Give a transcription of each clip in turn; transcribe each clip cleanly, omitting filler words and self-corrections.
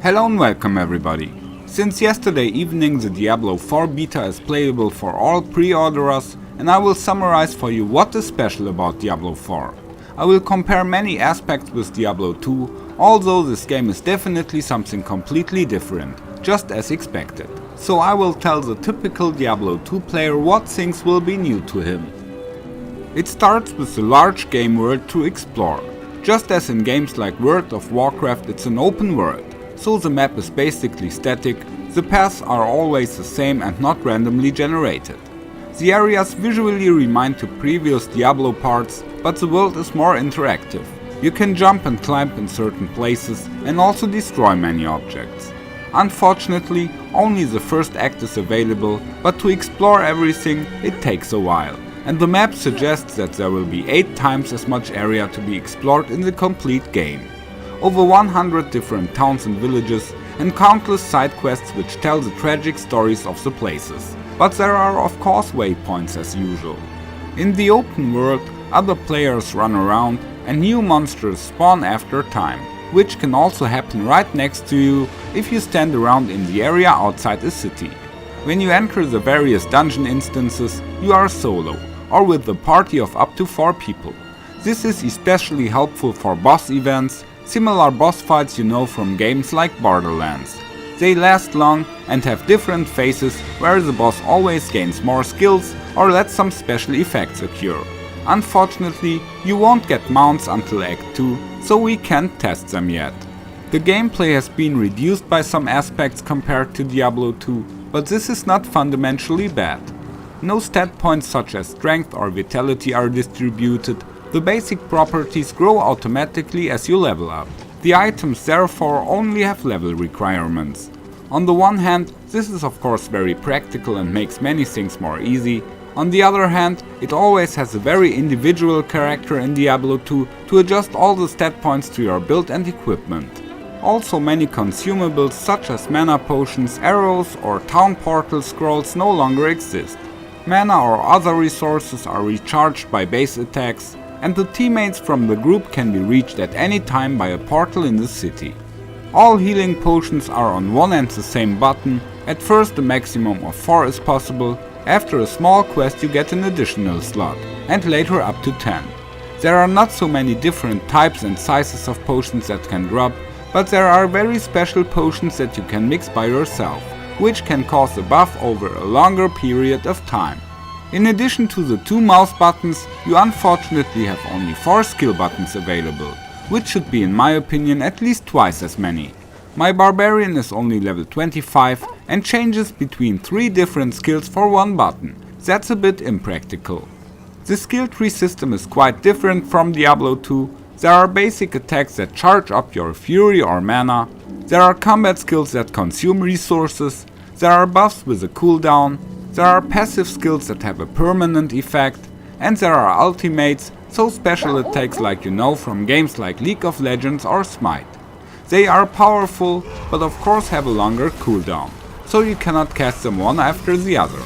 Hello and welcome everybody. Since yesterday evening the Diablo 4 beta is playable for all pre-orderers, and I will summarize for you what is special about Diablo 4. I will compare many aspects with Diablo 2, although this game is definitely something completely different, just as expected. So I will tell the typical Diablo 2 player what things will be new to him. It starts with a large game world to explore. Just as in games like World of Warcraft, it's an open world, so the map is basically static, the paths are always the same and not randomly generated. The areas visually remind to previous Diablo parts, but the world is more interactive. You can jump and climb in certain places and also destroy many objects. Unfortunately, only the first act is available, but to explore everything it takes a while. And the map suggests that there will be 8 times as much area to be explored in the complete game. Over 100 different towns and villages, and countless side quests which tell the tragic stories of the places. But there are of course waypoints as usual. In the open world, other players run around and new monsters spawn after time, which can also happen right next to you if you stand around in the area outside a city. When you enter the various dungeon instances, you are solo, or with a party of up to 4 people. This is especially helpful for boss events, similar boss fights you know from games like Borderlands. They last long and have different phases where the boss always gains more skills or lets some special effects occur. Unfortunately, you won't get mounts until Act 2, so we can't test them yet. The gameplay has been reduced by some aspects compared to Diablo 2, but this is not fundamentally bad. No stat points such as strength or vitality are distributed, the basic properties grow automatically as you level up. The items therefore only have level requirements. On the one hand, this is of course very practical and makes many things more easy. On the other hand, it always has a very individual character in Diablo 2 to adjust all the stat points to your build and equipment. Also many consumables such as mana potions, arrows or town portal scrolls no longer exist. Mana or other resources are recharged by base attacks, and the teammates from the group can be reached at any time by a portal in the city. All healing potions are on one and the same button. At first a maximum of 4 is possible, after a small quest you get an additional slot, and later up to 10. There are not so many different types and sizes of potions that can drop, but there are very special potions that you can mix by yourself, which can cause a buff over a longer period of time. In addition to the 2 mouse buttons, you unfortunately have only 4 skill buttons available, which should be in my opinion at least twice as many. My barbarian is only level 25 and changes between 3 different skills for 1 button. That's a bit impractical. The skill tree system is quite different from Diablo 2. There are basic attacks that charge up your fury or mana. There are combat skills that consume resources. There are buffs with a cooldown. There are passive skills that have a permanent effect. And there are ultimates, so special attacks like you know from games like League of Legends or Smite. They are powerful, but of course have a longer cooldown, so you cannot cast them one after the other.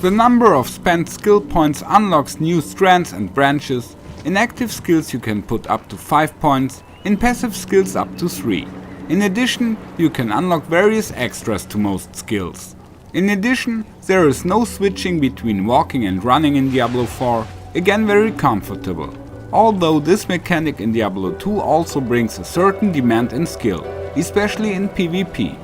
The number of spent skill points unlocks new strands and branches. In active skills you can put up to 5 points, in passive skills up to 3. In addition, you can unlock various extras to most skills. In addition, there is no switching between walking and running in Diablo 4, again very comfortable. Although this mechanic in Diablo 2 also brings a certain demand in skill, especially in PvP.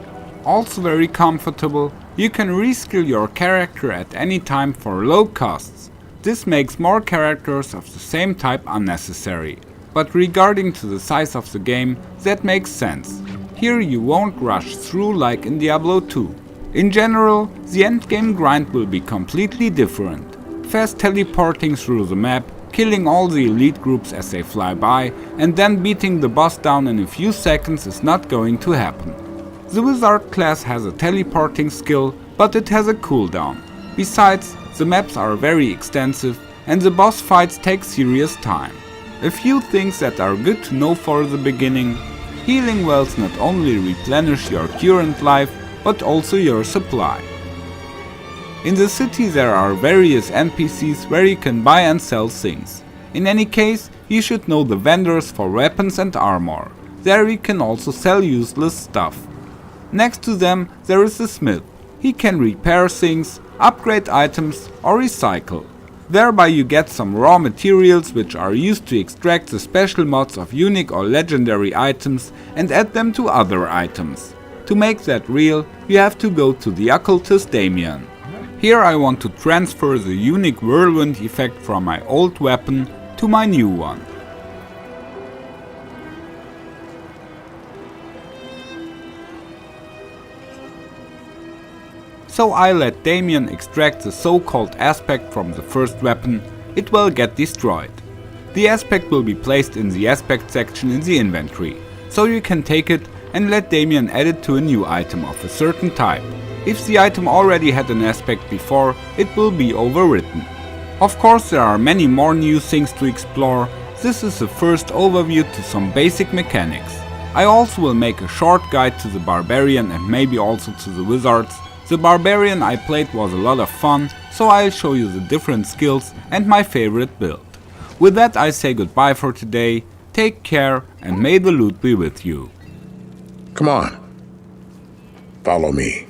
Also very comfortable, you can reskill your character at any time for low costs. This makes more characters of the same type unnecessary. But regarding to the size of the game, that makes sense. Here you won't rush through like in Diablo 2. In general, the endgame grind will be completely different. Fast teleporting through the map, killing all the elite groups as they fly by, and then beating the boss down in a few seconds is not going to happen. The wizard class has a teleporting skill, but it has a cooldown. Besides, the maps are very extensive and the boss fights take serious time. A few things that are good to know for the beginning: healing wells not only replenish your current life, but also your supply. In the city there are various NPCs where you can buy and sell things. In any case, you should know the vendors for weapons and armor. There you can also sell useless stuff. Next to them there is the smith. He can repair things, upgrade items or recycle. Thereby you get some raw materials which are used to extract the special mods of unique or legendary items and add them to other items. To make that real, you have to go to the occultist Damien. Here I want to transfer the unique whirlwind effect from my old weapon to my new one. So I let Damien extract the so-called aspect from the first weapon. It will get destroyed. The aspect will be placed in the aspect section in the inventory, so you can take it and let Damien add it to a new item of a certain type. If the item already had an aspect before, it will be overwritten. Of course there are many more new things to explore. This is the first overview to some basic mechanics. I also will make a short guide to the barbarian and maybe also to the wizards. The barbarian I played was a lot of fun, so I'll show you the different skills and my favorite build. With that I say goodbye for today, take care and may the loot be with you. Come on, follow me.